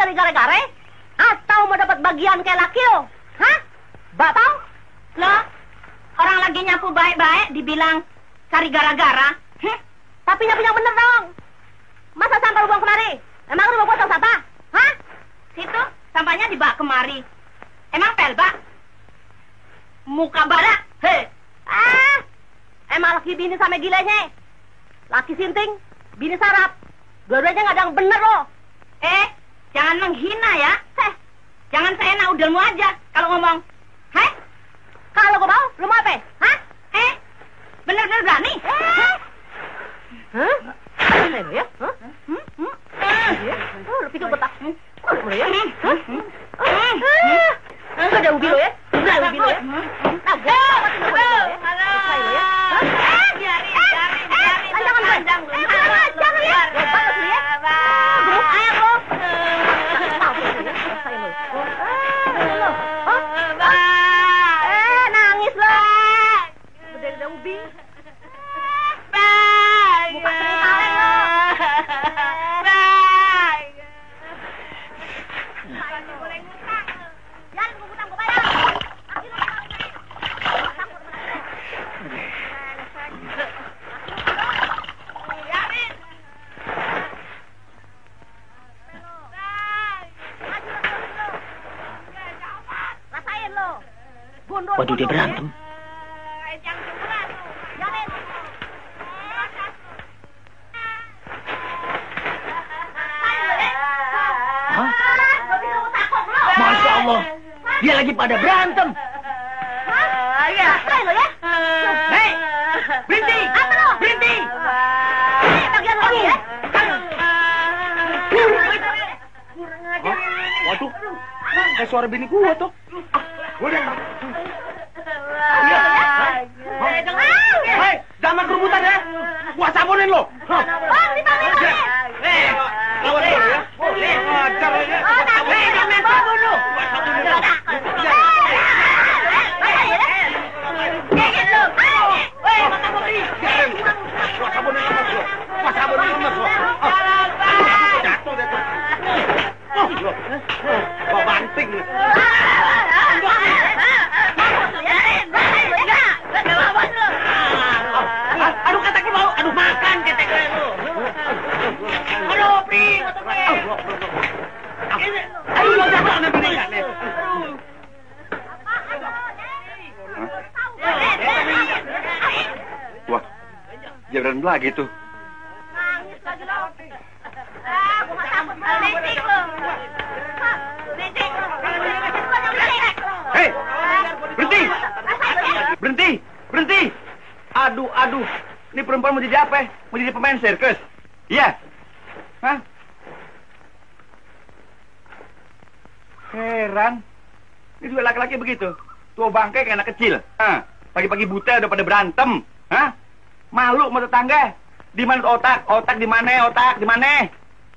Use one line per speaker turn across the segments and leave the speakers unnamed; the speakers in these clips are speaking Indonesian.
cari gara-gara? Atau mau dapat bagian kayak laki lo? Hah? Batau? Lo? Orang lagi nyapu baik-baik dibilang cari gara-gara? Tapi nyapu yang bener dong. Masa sampah lu buang kemari? Emang lu mau potong sampah? Hah? Situ sampahnya dibawa kemari. Emang pelbak? Muka badak? Hei. Emang laki bini sama gilanya. Laki sinting, bini sarap. Dua-duanya nggak ada yang bener loh. Jangan menghina ya. Jangan seenak udelmu aja kalau ngomong. Kalau gue mau, lu mau apa? Hah? Bener-bener berani? Hah? Ya? Lu pikir betak? Ya? Ada ubi lo ya? Udah ubi lo ya?
Waduh, dia berantem. Hah? Masya Allah, dia lagi pada berantem. Hei, berhenti! Apa lo? Berhenti! Bagian lagi ya?
Waduh, kayak suara bini gua tuh. Hei, jangan kerubutan ya. Gua sabunin lo. Lawan dulu ya. Boleh. Ajar aja.
Jangan sabun lo.
Gua sabunin lo. Gua sabunin lo. Jatuh deh tuh. Gua banting.
Aduh kata mau, aduh makan ketek lu. Aduh, Pri, aduh jangan begini.
Wah, dia berantem lagi tuh.
Nangis lagi lo. Gua enggak takut licik lu. Licik.
Hei, berhenti. Berhenti, berhenti. Aduh. Ini perempuan mau jadi apa? Mau jadi pemain sirkus? Iya. Hah? Heran. Ini juga laki-laki begitu. Tua bangkai kayak anak kecil. Pagi-pagi buta udah pada berantem. Hah? Malu sama tetangga. Di mana otak? Otak di mana? Otak di mana?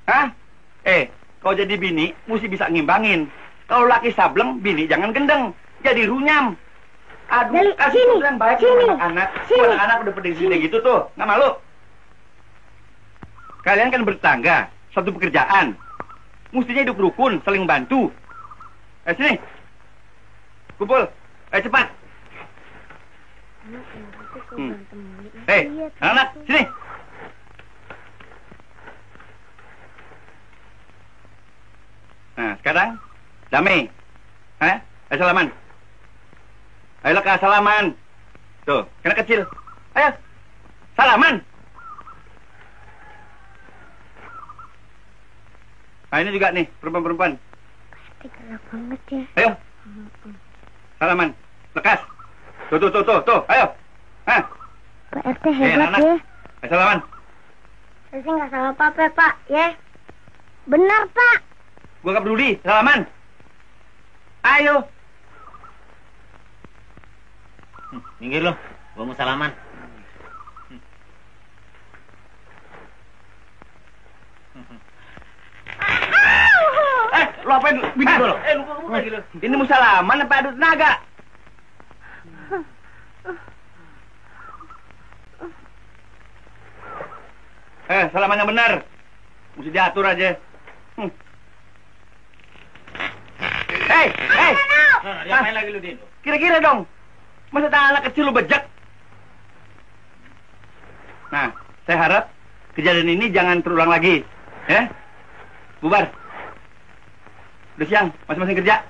Hah? Kalau jadi bini, mesti bisa ngimbangin. Kalau laki sableng, bini jangan gendeng. Jadi runyam. Aduh, kasih pemberian baik sama anak-anak. Anak-anak udah pada sini gitu tuh. Nggak malu? Kalian kan bertetangga. Satu pekerjaan. Mestinya hidup rukun, saling bantu. Sini. Kumpul. Cepat. Anak-anak, sini. Nah, sekarang damai. Salaman. Ayolah ke salaman. Tuh, kena kecil. Ayo. Salaman. Nah, ini juga nih, perempuan-perempuan.
Pasti galak banget ya.
Ayo. Salaman. Lekas. Tuh. Ayo.
Pak RT hebat
anak.
ya.
Salaman.
Saya nggak salah apa-apa, Pak. Ya. Benar, Pak.
Gua nggak peduli. Salaman. Ayo.
Minggir lo, gua mau salaman.
Lo apain? Minggir lo. Lupa lo. Ini mau salaman apa adu tenaga? Salaman yang benar. Mesti diatur aja. Hei!
Diapain lagi lu, Din?
Kira-kira dong, masa tangan anak kecil lu bejek? Nah, saya harap kejadian ini jangan terulang lagi. Ya? Bubar. Udah siang, masing-masing kerja.